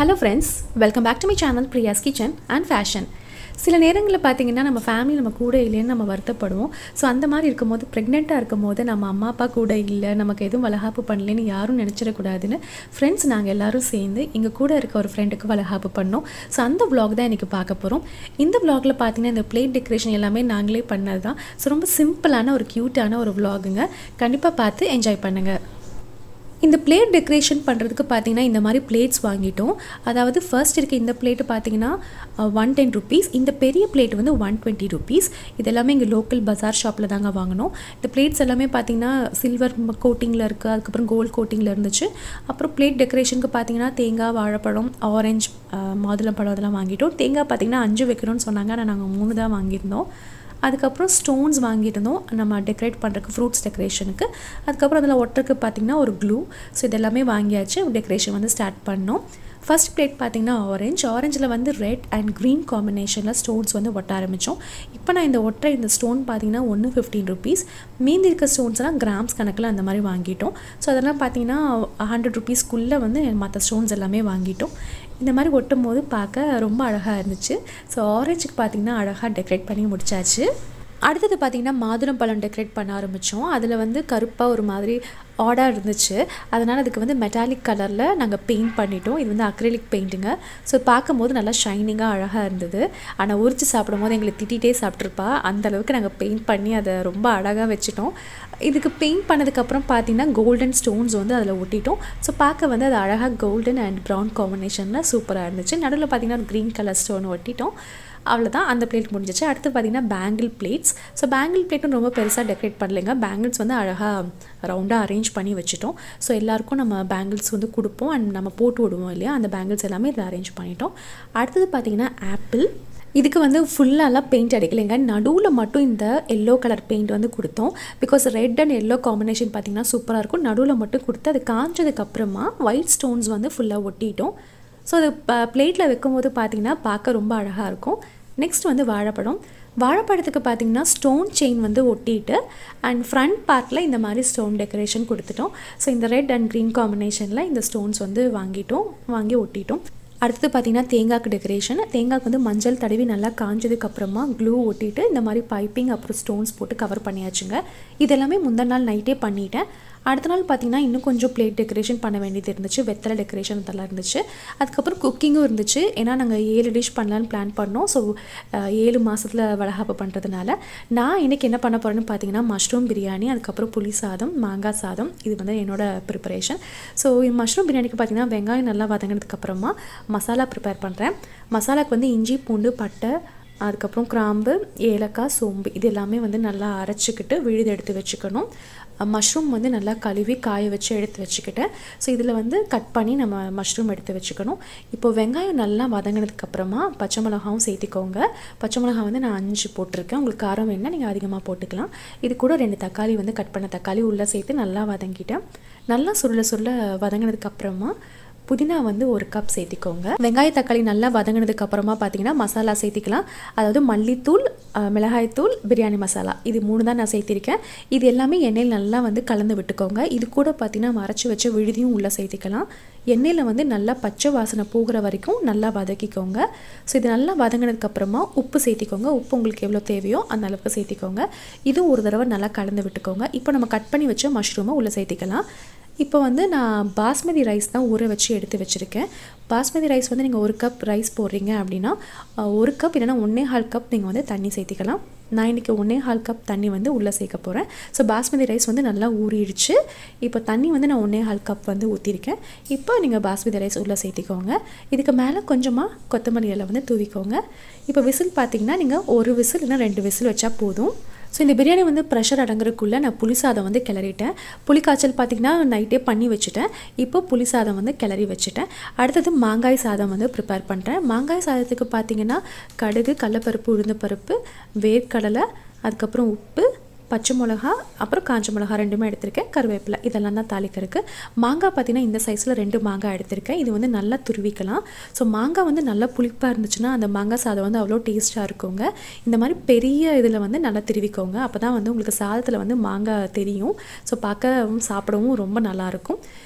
Hello friends, welcome back to my channel Priya's Kitchen and Fashion. சில நேரங்களில் பார்த்தீங்கன்னா நம்ம ஃபேமிலி நம்ம கூட இல்லைன்னு நம்ம வருத்தப்படுவோம். ஸோ அந்த மாதிரி இருக்கும்போது ப்ரெக்னெண்ட்டாக இருக்கும்போது நம்ம அம்மா அப்பா கூட இல்லை, நமக்கு எதுவும் வளகாப்பு பண்ணலன்னு யாரும் நினச்சிடக்கூடாதுன்னு ஃப்ரெண்ட்ஸ் நாங்கள் எல்லோரும் சேர்ந்து எங்கள் கூட இருக்க ஒரு ஃப்ரெண்டுக்கு வளகாப்பு பண்ணோம். ஸோ அந்த vlog தான் இன்றைக்கி பார்க்க போகிறோம். இந்த vlogல பார்த்தீங்கன்னா இந்த பிளேட் டெக்கரேஷன் எல்லாமே நாங்களே பண்ணது தான். ஸோ ரொம்ப சிம்பிளான ஒரு க்யூட்டான ஒரு vlogங்க. கண்டிப்பாக பார்த்து என்ஜாய் பண்ணுங்கள். இந்த பிளேட் டெக்கரேஷன் பண்ணுறதுக்கு பார்த்தீங்கன்னா இந்த மாதிரி பிளேட்ஸ் வாங்கிட்டோம். அதாவது ஃபர்ஸ்ட் இருக்க இந்த பிளேட்டு பார்த்தீங்கன்னா 110 rupees, இந்த பெரிய பிளேட் வந்து 120 rupees. இது எல்லாமே இங்கே லோக்கல் பஜார் ஷாப்பில் தாங்க வாங்கினோம். இந்த பிளேட்ஸ் எல்லாமே பார்த்தீங்கன்னா சில்வர் கோட்டிங்கில் இருக்குது, அதுக்கப்புறம் கோல்டு கோட்டிங்கில் இருந்துச்சு. அப்புறம் பிளேட் டெக்கரேஷனுக்கு பார்த்தீங்கன்னா தேங்காய், வாழைப்பழம், ஆரஞ்சு, மாதுளம்பழம் அதெல்லாம் வாங்கிட்டோம். தேங்காய் பார்த்தீங்கன்னா 5 வைக்கணும்னு சொன்னாங்க, ஆனால் நாங்கள் 3 தான் வாங்கியிருந்தோம். அதுக்கப்புறம் ஸ்டோன்ஸ் வாங்கியிருந்தோம் நம்ம டெக்கரேட் பண்ணுறதுக்கு, ஃப்ரூட்ஸ் டெக்கரேஷனுக்கு. அதுக்கப்புறம் அதில் ஒட்டுறதுக்கு பார்த்திங்கன்னா ஒரு க்ளூ. ஸோ இதெல்லாமே வாங்கியாச்சு. டெக்கரேஷன் வந்து ஸ்டார்ட் பண்ணோம். ஃபர்ஸ்ட் பிளேட் பார்த்திங்கன்னா ஆரஞ்சில் வந்து ரெட் அண்ட் க்ரீன் காம்பினேஷனில் ஸ்டோன்ஸ் வந்து ஒட்ட ஆரம்பித்தோம். இப்போ நான் இந்த ஒட்டுற இந்த ஸ்டோன் பார்த்திங்கன்னா 15 rupees. மீதி இருக்க ஸ்டோன்ஸ்லாம் கிராம்ஸ் கணக்கில் அந்த மாதிரி வாங்கிட்டோம். ஸோ அதெல்லாம் பார்த்திங்கன்னா 100 rupeesக்குள்ளே வந்து மற்ற ஸ்டோன்ஸ் எல்லாமே வாங்கிட்டோம். இந்த மாதிரி ஒட்டும் போது பார்க்க ரொம்ப அழகாக இருந்துச்சு. ஸோ ஆரஞ்சுக்கு பார்த்திங்கன்னா அழகாக டெக்கரேட் பண்ணி முடிச்சாச்சு. அடுத்தது பார்த்திங்கன்னா மாதுளம்பழம் டெக்கரேட் பண்ண ஆரம்பித்தோம். அதில் வந்து கருப்பாக ஒரு மாதிரி ஆடாக இருந்துச்சு. அதனால் அதுக்கு வந்து மெட்டாலிக் கலரில் நாங்கள் பெயிண்ட் பண்ணிட்டோம். இது வந்து அக்ரிலிக் பெயிண்ட்டுங்க. ஸோ பார்க்கும்போது நல்லா ஷைனிங்காக அழகாக இருந்தது. ஆனால் உரிச்சு சாப்பிடும் போது எங்களை திட்டிகிட்டே சாப்பிட்ருப்பா. அந்தளவுக்கு நாங்கள் பெயிண்ட் பண்ணி அதை ரொம்ப அழகாக வச்சுட்டோம். இதுக்கு பெயிண்ட் பண்ணதுக்கப்புறம் பார்த்திங்கன்னா கோல்டன் ஸ்டோன்ஸ் வந்து அதில் ஒட்டிட்டோம். ஸோ பார்க்க வந்து அது அழகாக கோல்டன் அண்ட் ப்ரௌன் காம்பினேஷனில் சூப்பராக இருந்துச்சு. நடுவில் பார்த்திங்கன்னா ஒரு க்ரீன் கலர் ஸ்டோன் ஒட்டிட்டோம். அவ்வளோதான், அந்த பிளேட் முடிஞ்சிச்சு. அடுத்து பார்த்திங்கன்னா பேங்கிள் பிளேட்ஸ். ஸோ பேங்கிள் பிளேட்டும் ரொம்ப பெருசாக டெக்கரேட் பண்ணலைங்க. பேங்கிள்ஸ் வந்து அழகாக ரவுண்டாக அரேஞ்ச் பண்ணி வச்சுட்டோம். ஸோ எல்லாருக்கும் நம்ம பேங்கிள்ஸ் வந்து கொடுப்போம் அண்ட் நம்ம போட்டு விடுவோம் இல்லையா, அந்த பேங்கிள்ஸ் எல்லாமே இதில் அரேஞ்ச் பண்ணிட்டோம். அடுத்தது பார்த்திங்கன்னா ஆப்பிள். இதுக்கு வந்து ஃபுல்லாலாம் பெயிண்ட் அடிக்கலைங்க. நடுவில் மட்டும் இந்த எல்லோ கலர் பெயிண்ட் வந்து கொடுத்தோம். Because red and yellow combination பார்த்திங்கன்னா சூப்பராக இருக்கும். நடுவில் மட்டும் கொடுத்து அது காஞ்சதுக்கப்புறமா ஒயிட் ஸ்டோன்ஸ் வந்து ஃபுல்லாக ஒட்டிட்டோம். ஸோ அது பிளேட்டில் வைக்கும்போது பார்த்திங்கன்னா பார்க்க ரொம்ப அழகாக இருக்கும். நெக்ஸ்ட் வந்து வாழைப்பழத்துக்கு பார்த்திங்கன்னா ஸ்டோன் செயின் வந்து ஒட்டிட்டு அண்ட் ஃப்ரண்ட் பார்ட்டில் இந்த மாதிரி ஸ்டோன் டெக்கரேஷன் கொடுத்துட்டோம். ஸோ இந்த ரெட் அண்ட் க்ரீன் காம்பினேஷனில் இந்த ஸ்டோன்ஸ் வந்து வாங்கி ஒட்டிட்டோம். அடுத்தது பார்த்திங்கன்னா தேங்காய்க்கு டெக்கரேஷன். தேங்காய்க்கு வந்து மஞ்சள் தடவி நல்லா காஞ்சதுக்கப்புறமா க்ளூ ஒட்டிட்டு இந்த மாதிரி பைப்பிங் அப்புறம் ஸ்டோன்ஸ் போட்டு கவர் பண்ணியாச்சுங்க. இதெல்லாமே முந்தின நாள் நைட்டே பண்ணிட்டேன். அடுத்த நாள் பார்த்திங்கன்னா இன்னும் கொஞ்சம் பிளேட் டெக்கரேஷன் பண்ண வேண்டியது இருந்துச்சு. வெத்தலை டெக்கரேஷன் அதெல்லாம் இருந்துச்சு. அதுக்கப்புறம் குக்கிங்கும் இருந்துச்சு. ஏன்னா நாங்கள் 7 டிஷ் பண்ணலான்னு பிளான் பண்ணோம். ஸோ 7 மாதத்தில் வளகாப்பு பண்ணுறதுனால நான் இன்றைக்கி என்ன பண்ண போகிறேன்னு பார்த்தீங்கன்னா மஷ்ரூம் பிரியாணி, அதுக்கப்புறம் புளி சாதம், மாங்காய் சாதம். இது வந்து என்னோடய ப்ரிப்பரேஷன். ஸோ மஷ்ரூம் பிரியாணிக்கு பார்த்திங்கன்னா வெங்காயம் நல்லா வதங்கினதுக்கப்புறமா மசாலா ப்ரிப்பேர் பண்ணுறேன். மசாலாவுக்கு வந்து இஞ்சி, பூண்டு, பட்டை, அதுக்கப்புறம் கிராம்பு, ஏலக்காய், சோம்பு இது எல்லாமே வந்து நல்லா அரைச்சிக்கிட்டு விழுது எடுத்து வச்சுக்கணும். மஷ்ரூம் வந்து நல்லா கழுவி காய வச்சு எடுத்து வச்சுக்கிட்டேன். ஸோ இதில் வந்து கட் பண்ணி நம்ம மஷ்ரூம் எடுத்து வச்சுக்கணும். இப்போ வெங்காயம் நல்லா வதங்கினதுக்கப்புறமா பச்சை மிளகாவும் சேர்த்திக்கோங்க. பச்சை மிளகா வந்து நான் 5 போட்டிருக்கேன். உங்களுக்கு காரம் வேணால் நீங்கள் அதிகமாக போட்டுக்கலாம். இது கூட 2 தக்காளி வந்து கட் பண்ண தக்காளி உள்ளே சேர்த்து நல்லா வதங்கிட்டேன். நல்லா சுருள வதங்கினதுக்கப்புறமா புதினா வந்து 1 கப் சேர்த்திக்கோங்க. வெங்காய தக்காளி நல்லா வதங்கினதுக்கு அப்புறமா பார்த்தீங்கன்னா மசாலா சேர்த்திக்கலாம். அதாவது மல்லித்தூள், மிளகாய்த்தூள், பிரியாணி மசாலா இது 3 தான் நான் சேர்த்திருக்கேன். இது எல்லாமே எண்ணெயில் நல்லா வந்து கலந்து விட்டுக்கோங்க. இது கூட பார்த்தீங்கன்னா அரைச்சி வச்ச விழுதியும் உள்ளே சேர்த்திக்கலாம். எண்ணெயில் வந்து நல்லா பச்சை வாசனை போகிற வரைக்கும் நல்லா வதக்கிக்கோங்க. ஸோ இது நல்லா வதங்கினதுக்கப்புறமா உப்பு சேர்த்திக்கோங்க. உப்பு உங்களுக்கு எவ்வளோ தேவையோ அந்த அளவுக்கு சேர்த்திக்கோங்க. இதுவும் ஒரு தடவை நல்லா கலந்து விட்டுக்கோங்க. இப்போ நம்ம கட் பண்ணி வச்ச மஷ்ரூமை உள்ளே சேர்த்திக்கலாம். இப்போ வந்து நான் பாஸ்மதி ரைஸ் தான் ஊற வச்சு எடுத்து வச்சுருக்கேன். பாஸ்மதி ரைஸ் வந்து நீங்கள் 1 கப் ரைஸ் போடுறீங்க அப்படின்னா 1 கப் இல்லைனா 1.25 கப் நீங்கள் வந்து தண்ணி சேர்த்திக்கலாம். நான் இன்றைக்கி 1.25 கப் தண்ணி வந்து உள்ளே சேர்க்க போகிறேன். ஸோ பாஸ்மதி ரைஸ் வந்து நல்லா ஊறிடுச்சு. இப்போ தண்ணி வந்து நான் 1.25 கப் வந்து ஊற்றிருக்கேன். இப்போ நீங்கள் பாஸ்மதி ரைஸ் உள்ளே சேர்த்திக்கோங்க. இதுக்கு மேலே கொஞ்சமாக கொத்தமல்லி இலை வந்து தூவிக்கோங்க. இப்போ விசில் பார்த்திங்கன்னா நீங்கள் 1 விசில் இல்லைனா 2 விசில் வச்சா போதும். ஸோ இந்த பிரியாணி வந்து ப்ரெஷர் அடங்குறதுக்குள்ளே நான் புளி சாதம் வந்து கிளறிட்டேன். புளி காய்ச்சல் பார்த்திங்கன்னா நைட்டே பண்ணி வச்சுட்டேன். இப்போ புளி சாதம் வந்து கிளறி வச்சுட்டேன். அடுத்தது மாங்காய் சாதம் வந்து ப்ரிப்பேர் பண்ணுறேன். மாங்காய் சாதத்துக்கு பார்த்திங்கன்னா கடுகு, கடலைப்பருப்பு, உளுந்தப்பருப்பு, வேர்க்கடலை, அதுக்கப்புறம் உப்பு, பச்சை மிளகா, அப்புறம் காஞ்ச மிளகா 2மே எடுத்திருக்கேன். கருவேப்பிலை இதெல்லாம் தான் தாளிக்கிறதுக்கு. மாங்காய் பார்த்திங்கன்னா இந்த சைஸில் 2 மாங்காய் எடுத்திருக்கேன். இது வந்து நல்லா துருவிக்கலாம். ஸோ மாங்காய் வந்து நல்லா புளிப்பாக இருந்துச்சுன்னா அந்த மாங்காய் சாதம் வந்து அவ்வளோ டேஸ்ட்டாக இருக்குங்க. இந்த மாதிரி பெரிய இதில் வந்து நல்லா திருவிக்கோங்க. அப்போ தான் வந்து உங்களுக்கு சாதத்தில் வந்து மாங்காய் தெரியும். ஸோ பார்க்க சாப்பிடவும் ரொம்ப நல்லாயிருக்கும்.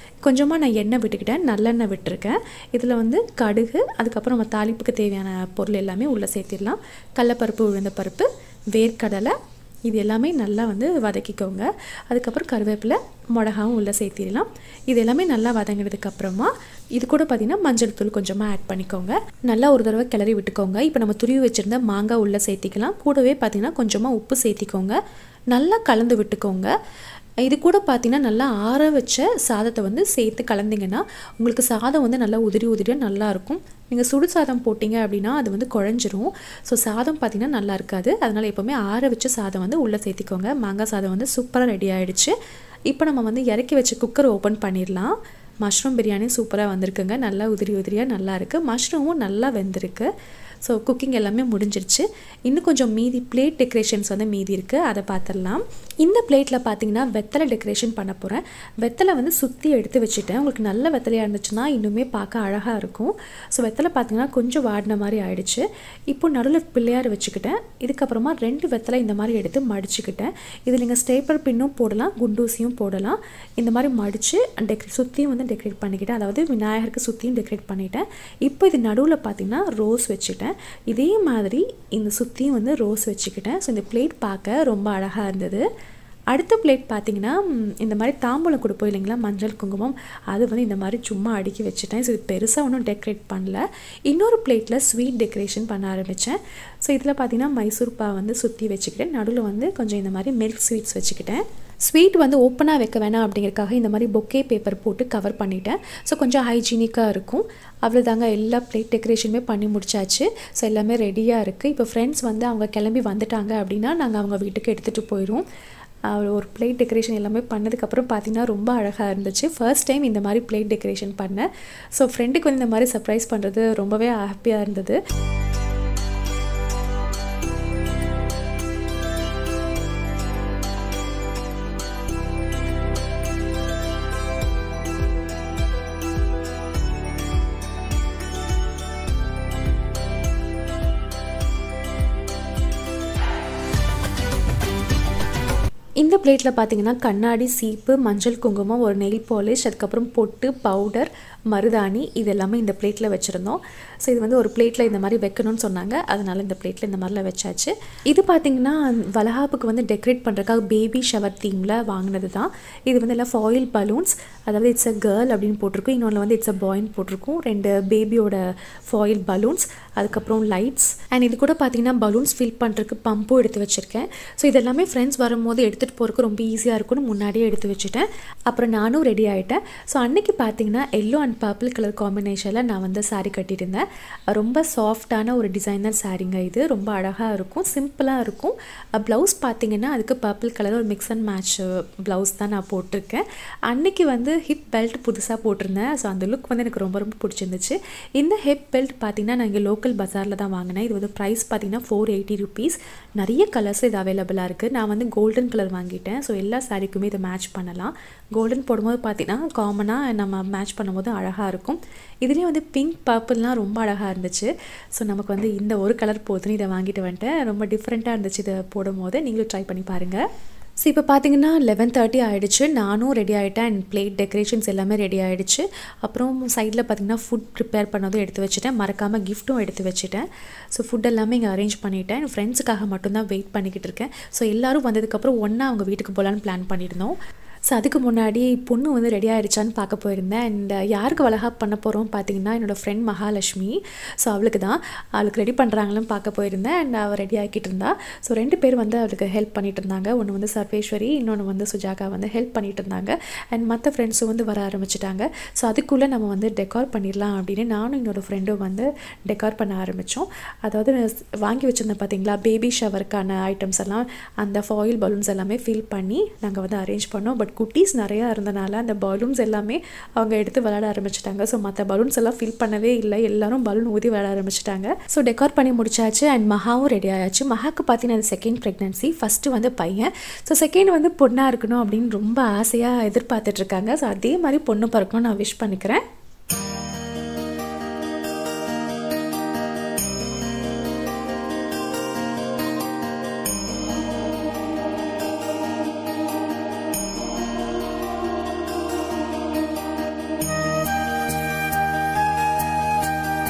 கொஞ்சமாக நான் எண்ணெய் விட்டுக்கிட்டேன், நல்லெண்ணெய் விட்டுருக்கேன். இதில் வந்து கடுகு, அதுக்கப்புறம் நம்ம தாளிப்புக்கு தேவையான பொருள் எல்லாமே உள்ளே சேர்த்திடலாம். கடலைப்பருப்பு, உளுந்த பருப்பு, வேர்க்கடலை, இது எல்லாமே நல்லா வந்து வதக்கிக்கோங்க. அதுக்கப்புறம் கருவேப்பிலை, மிளகாவும் உள்ளே சேர்த்திடலாம். இது எல்லாமே நல்லா வதங்கினதுக்கப்புறமா இது கூட பார்த்திங்கன்னா மஞ்சள் தூள் கொஞ்சமாக ஆட் பண்ணிக்கோங்க. நல்லா ஒரு தடவை கிளறி விட்டுக்கோங்க. இப்போ நம்ம துருவி வச்சுருந்த மாங்காய் உள்ளே சேர்த்திக்கலாம். கூடவே பார்த்திங்கன்னா கொஞ்சமாக உப்பு சேர்த்திக்கோங்க. நல்லா கலந்து விட்டுக்கோங்க. இது கூட பார்த்திங்கன்னா நல்லா ஆற வச்ச சாதத்தை வந்து சேர்த்து கலந்திங்கன்னா உங்களுக்கு சாதம் வந்து நல்லா உதிரியாக நல்லாயிருக்கும். நீங்கள் சுடு சாதம் போட்டிங்க அப்படின்னா அது வந்து குழஞ்சிரும். ஸோ சாதம் பார்த்திங்கன்னா நல்லா இருக்காது. அதனால் எப்போவுமே ஆற வச்ச சாதம் வந்து உள்ளே சேர்த்திக்கோங்க. மாங்காய் சாதம் வந்து சூப்பராக ரெடி ஆகிடுச்சு. இப்போ நம்ம வந்து இறக்கி வச்ச குக்கரை ஓப்பன் பண்ணிடலாம். மஷ்ரூம் பிரியாணி சூப்பராக வந்திருக்குங்க. நல்லா உதிரியாக நல்லா இருக்குது. மஷ்ரூமும் நல்லா வெந்திருக்கு. ஸோ குக்கிங் எல்லாமே முடிஞ்சிருச்சு. இன்னும் கொஞ்சம் மீதி பிளேட் டெக்கரேஷன்ஸ் வந்து மீதி இருக்குது, அதை பார்த்துடலாம். இந்த பிளேட்டில் பார்த்தீங்கன்னா வெத்தலை டெக்கரேஷன் பண்ண போகிறேன். வெத்தலை வந்து சுற்றி எடுத்து வச்சுட்டேன். உங்களுக்கு நல்ல வெத்தலையாக இருந்துச்சுன்னா இன்னுமே பார்க்க அழகாக இருக்கும். ஸோ வெத்தலை பார்த்தீங்கன்னா கொஞ்சம் வாடின மாதிரி ஆயிடுச்சு. இப்போ நடுவில் பிள்ளையார் வச்சுக்கிட்டேன். இதுக்கப்புறமா 2 வெத்தலை இந்த மாதிரி எடுத்து மடிச்சுக்கிட்டேன். இது நீங்கள் ஸ்டேப்பர் பின்னும் போடலாம், குண்டூசியும் போடலாம். இந்த மாதிரி மடித்து சுற்றியும் வந்து டெக்கரேட் பண்ணிக்கிட்டேன். அதாவது விநாயகருக்கு சுற்றியும் டெக்கரேட் பண்ணிட்டேன். இப்போ இது நடுவில் பார்த்தீங்கன்னா ரோஸ் வச்சுட்டேன். இதே மாதிரி இந்த சுற்றியும் வந்து ரோஸ் வச்சுக்கிட்டேன். ஸோ இந்த பிளேட் பார்க்க ரொம்ப அழகாக இருந்தது. அடுத்த பிளேட் பார்த்திங்கன்னா இந்த மாதிரி தாம்பூலம் கொடுப்போம் இல்லைங்களா, மஞ்சள் குங்குமம், அது வந்து இந்த மாதிரி சும்மா அடுக்கி வச்சுட்டேன். ஸோ இது பெருசாக ஒன்றும் டெக்கரேட் பண்ணல. இன்னொரு பிளேட்டில் ஸ்வீட் டெக்கரேஷன் பண்ண ஆரம்பித்தேன். ஸோ இதில் பார்த்திங்கன்னா மைசூர் பாவு வந்து சுற்றி வச்சுக்கிட்டேன். நடுவில் வந்து கொஞ்சம் இந்த மாதிரி மில்க் ஸ்வீட்ஸ் வச்சுக்கிட்டேன். ஸ்வீட் வந்து ஓப்பனாக வைக்க வேணாம் அப்படிங்கிறதுக்காக இந்த மாதிரி பொக்கே பேப்பர் போட்டு கவர் பண்ணிட்டேன். ஸோ கொஞ்சம் ஹைஜீனிக்காக இருக்கும். அவ்வளோதாங்க, எல்லா பிளேட் டெக்கரேஷனுமே பண்ணி முடிச்சாச்சு. ஸோ எல்லாமே ரெடியாக இருக்குது. இப்போ ஃப்ரெண்ட்ஸ் வந்து அவங்க கிளம்பி வந்துட்டாங்க அப்படின்னா நாங்கள் அவங்க வீட்டுக்கு எடுத்துகிட்டு போயிடுவோம். ஒரு பிளேட் டெக்கரேஷன் எல்லாமே பண்ணதுக்கப்புறம் பார்த்திங்கன்னா ரொம்ப அழகாக இருந்துச்சு. ஃபர்ஸ்ட் டைம் இந்த மாதிரி பிளேட் டெக்கரேஷன் பண்ணேன். ஸோ ஃப்ரெண்டுக்கு வந்து இந்த மாதிரி சர்ப்ரைஸ் பண்ணுறது ரொம்பவே ஹாப்பியாக இருந்தது. இந்த பிளேட்டில் பார்த்தீங்கன்னா கண்ணாடி, சீப்பு, மஞ்சள் குங்குமம், ஒரு நெயில் பாலிஷ், அதுக்கப்புறம் பொட்டு, பவுடர், மருதாணி, இது எல்லாமே இந்த பிளேட்டில் வச்சுருந்தோம். ஸோ இது வந்து ஒரு பிளேட்டில் இந்த மாதிரி வைக்கணும்னு சொன்னாங்க, அதனால் இந்த பிளேட்டில் இந்த மாதிரிலாம் வச்சாச்சு. இது பார்த்திங்கன்னா வளகாப்புக்கு வந்து டெக்கரேட் பண்ணுறதுக்காக பேபி ஷவர் தீமில் வாங்கினது தான். இது வந்து எல்லாம் ஃபாயில் பலூன்ஸ், அதாவது இட்ஸ் அ கேர்ள் அப்படின்னு போட்டிருக்கும், இன்னொன்று வந்து இட்ஸ் அ பாய்ன்னு போட்டிருக்கும். 2 பேபியோட ஃபாயில் பலூன்ஸ், அதுக்கப்புறம் லைட்ஸ், அண்ட் இது கூட பார்த்திங்கன்னா பலூன்ஸ் ஃபில் பண்ணுறதுக்கு பம்பும் எடுத்து வச்சுருக்கேன். ஸோ இதெல்லாமே ஃப்ரெண்ட்ஸ் வரும்போது எடுத்துகிட்டு போகிறதுக்கு ரொம்ப ஈஸியாக இருக்கும்னு முன்னாடியே எடுத்து வச்சுட்டேன். அப்புறம் நானும் ரெடி ஆகிட்டேன். ஸோ அன்றைக்கி பார்த்திங்கன்னா எல்லோ அண்ட் பர்பிள் கலர் காம்பினேஷனில் நான் வந்து சாரீ கட்டியிருந்தேன். ரொம்ப சாஃப்டான ஒரு டிசைனர் சாரீங்க. இது ரொம்ப அழகாக இருக்கும், சிம்பிளாக இருக்கும். ப்ளவுஸ் பார்த்திங்கன்னா அதுக்கு பர்பிள் கலர் ஒரு மிக்ஸ் அண்ட் மேட்ச் ப்ளவுஸ் தான் நான் போட்டிருக்கேன். அன்றைக்கி வந்து ஹிப் பெல்ட் புதுசாக போட்டிருந்தேன். ஸோ அந்த லுக் வந்து எனக்கு ரொம்ப ரொம்ப பிடிச்சிருந்துச்சு. இந்த ஹிப் பெல்ட் பார்த்திங்கன்னா நான் இங்கே லோக்கல் பஜாரில் தான் வாங்கினேன். இது வந்து ப்ரைஸ் பார்த்திங்கன்னா 480 rupees. நிறைய கலர்ஸ் இது அவைலபிளாக இருக்குது. நான் வந்து கோல்டன் கலர் வாங்கிட்டேன். ஸோ எல்லா சாரீக்குமே இதை மேட்ச் பண்ணலாம். கோல்டன் போடும்போது பார்த்திங்கன்னா காமனாக நம்ம மேட்ச் பண்ணும்போது அழகாக இருக்கும். இதுலேயும் வந்து பிங்க், பர்பிள்லாம் ரொம்ப அழகாக இருந்துச்சு. ஸோ நமக்கு வந்து இந்த ஒரு கலர் போதுன்னு இதை வாங்கிட்டு வந்துட்டேன். ரொம்ப டிஃப்ரெண்ட்டாக இருந்துச்சு இதை போடும்போது. நீங்களும் ட்ரை பண்ணி பாருங்கள். ஸோ இப்போ பார்த்தீங்கன்னா 11:30 ஆகிடுச்சு. நானும் ரெடி ஆகிட்டேன். அண்ட் பிளேட் டெக்கரேஷன்ஸ் எல்லாமே ரெடி ஆகிடுச்சு. அப்புறம் சைடில் பார்த்திங்கன்னா ஃபுட் ப்ரிப்பேர் பண்ணதும் எடுத்து வச்சுட்டேன். மறக்காமல் கிஃப்ட்டும் எடுத்து வச்சுட்டேன். ஸோ ஃபுட் எல்லாமே இங்கே அரேஞ்ச் பண்ணிவிட்டேன். என் ஃப்ரெண்ட்ஸுக்காக மட்டும்தான் வெயிட் பண்ணிக்கிட்டு இருக்கேன். ஸோ எல்லோரும் வந்ததுக்கப்புறம் ஒன்றா அவங்க வீட்டுக்கு போகலான்னு பிளான் பண்ணியிருந்தோம். ஸோ அதுக்கு முன்னாடி பொண்ணு வந்து ரெடி ஆகிடுச்சான்னு பார்க்க போயிருந்தேன். அண்ட் யாருக்கு வளகாப்பு பண்ண போகிறோம் பார்த்தீங்கன்னா என்னோடய ஃப்ரெண்ட் மகாலட்சுமி. ஸோ அவளுக்கு ரெடி பண்ணுறாங்களான்னு பார்க்க போயிருந்தேன். அண்ட் அவள் ரெடி ஆகிக்கிட்டு இருந்தா. ஸோ 2 பேர் வந்து அவளுக்கு ஹெல்ப் பண்ணிட்டு இருந்தாங்க. ஒன்று வந்து சர்வேஸ்வரி, இன்னொன்று வந்து சுஜாகா வந்து ஹெல்ப் பண்ணிட்டு இருந்தாங்க. அண்ட் மற்ற ஃப்ரெண்ட்ஸும் வந்து வர ஆரம்பிச்சிட்டாங்க. ஸோ அதுக்குள்ளே நம்ம வந்து டெக்கார் பண்ணிடலாம் அப்படின்னு நானும் என்னோடய ஃப்ரெண்டும் வந்து டெக்கார் பண்ண ஆரம்பித்தோம். அதாவது வாங்கி வச்சுருந்தேன் பார்த்தீங்களா பேபி ஷவருக்கான ஐட்டம்ஸ் எல்லாம், அந்த ஃபாயில் பலூன்ஸ் எல்லாமே ஃபில் பண்ணி நாங்கள் வந்து அரேஞ்ச் பண்ணோம். பட் குட்டீஸ் நிறையா இருந்தனால அந்த பலூன்ஸ் எல்லாமே அவங்க எடுத்து விளையாட ஆரம்பிச்சிட்டாங்க. ஸோ மற்ற பலூன்ஸ் எல்லாம் ஃபில் பண்ணவே இல்லை. எல்லாரும் பலூன் ஊதி விளையாட ஆரம்பிச்சிட்டாங்க. ஸோ டெக்கார் பண்ணி முடிச்சாச்சு. அண்ட் மகாவும் ரெடி ஆயாச்சு. மகாவுக்கு பார்த்தீங்கன்னா அது செகண்ட் ப்ரெக்னன்சி. ஃபஸ்ட்டு வந்து பையன். ஸோ செகண்ட் வந்து பொண்ணாக இருக்கணும் அப்படின்னு ரொம்ப ஆசையாக எதிர்பார்த்துட்ருக்காங்க. ஸோ அதே மாதிரி பொண்ணு பிறக்கணும்னு நான் விஷ் பண்ணிக்கிறேன்.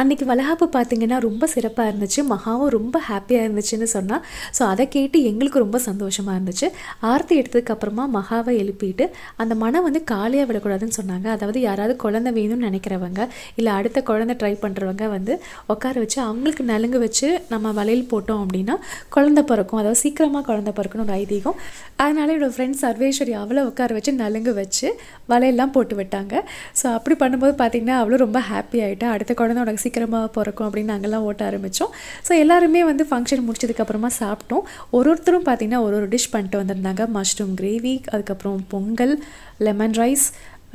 அன்றைக்கி வளகாப்பு பார்த்திங்கன்னா ரொம்ப சிறப்பாக இருந்துச்சு. மகாவும் ரொம்ப ஹாப்பியாக இருந்துச்சுன்னு சொன்னால். ஸோ அதை கேட்டு எங்களுக்கு ரொம்ப சந்தோஷமாக இருந்துச்சு. ஆரத்தி எடுத்ததுக்கப்புறமா மகாவை எழுப்பிட்டு அந்த மனம் வந்து காலியாக விடக்கூடாதுன்னு சொன்னாங்க. அதாவது யாராவது குழந்தை வேணும்னு நினைக்கிறவங்க இல்லை அடுத்த குழந்தை ட்ரை பண்ணுறவங்க வந்து உட்கார வச்சு அவங்களுக்கு நலுங்கு வச்சு நம்ம வளையல் போட்டோம் அப்படின்னா குழந்தை பிறக்கும். அதாவது சீக்கிரமாக குழந்தை பிறக்குன்னு ஒரு ஐதீகம். அதனால் என்னோடய ஃப்ரெண்ட்ஸ் சர்வேஸ்வரி அவளை உட்கார வச்சு நலுங்கு வச்சு வளையல்லாம் போட்டு விட்டாங்க. ஸோ அப்படி பண்ணும்போது பார்த்திங்கன்னா அவளும் ரொம்ப ஹாப்பி ஆகிட்டா. அடுத்த குழந்தை உனக்கு சீக்கிரமாக பிறக்கும் அப்படின்னு நாங்கள்லாம் ஓட்ட ஆரம்பித்தோம். ஸோ எல்லாருமே வந்து ஃபங்க்ஷன் முடிச்சதுக்கப்புறமா சாப்பிட்டோம். ஒருத்தரும் பார்த்திங்கன்னா ஒரு டிஷ் பண்ணிட்டு வந்திருந்தாங்க. மஷ்ரூம் கிரேவி, அதுக்கப்புறம் பொங்கல், லெமன் ரைஸ்,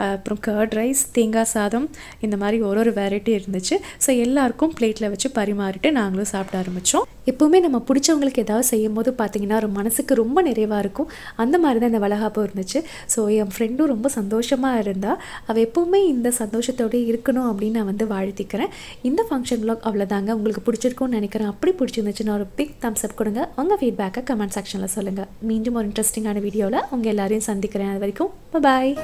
அப்புறம் கர்ட் ரைஸ், தேங்காய் சாதம், இந்த மாதிரி ஒரு வெரைட்டி இருந்துச்சு. ஸோ எல்லாருக்கும் பிளேட்டில் வச்சு பரிமாறிட்டு நாங்களும் சாப்பிட ஆரம்பித்தோம். எப்போவுமே நம்ம பிடிச்சவங்களுக்கு ஏதாவது செய்யும் போது பார்த்திங்கன்னா ஒரு மனசுக்கு ரொம்ப நிறைவாக இருக்கும். அந்த மாதிரி தான் இந்த வளகாப்பு இருந்துச்சு. ஸோ என் ஃப்ரெண்டும் ரொம்ப சந்தோஷமாக இருந்தால். அவள் எப்போவுமே இந்த சந்தோஷத்தோடு இருக்கணும் அப்படின்னு நான் வந்து வாழ்த்திக்கிறேன். இந்த ஃபங்க்ஷன் vlog அவ்வளோதாங்க. உங்களுக்கு பிடிச்சிருக்கும்னு நினைக்கிறேன். அப்படி பிடிச்சிருந்துச்சுன்னா ஒரு பிக் தம்ஸ் அப் கொடுங்க. உங்கள் ஃபீட்பேக்கை கமெண்ட் செக்ஷனில் சொல்லுங்கள். மீண்டும் ஒரு இன்ட்ரெஸ்டிங்கான வீடியோவில் உங்கள் எல்லாரையும் சந்திக்கிறேன். அது வரைக்கும் பாய்.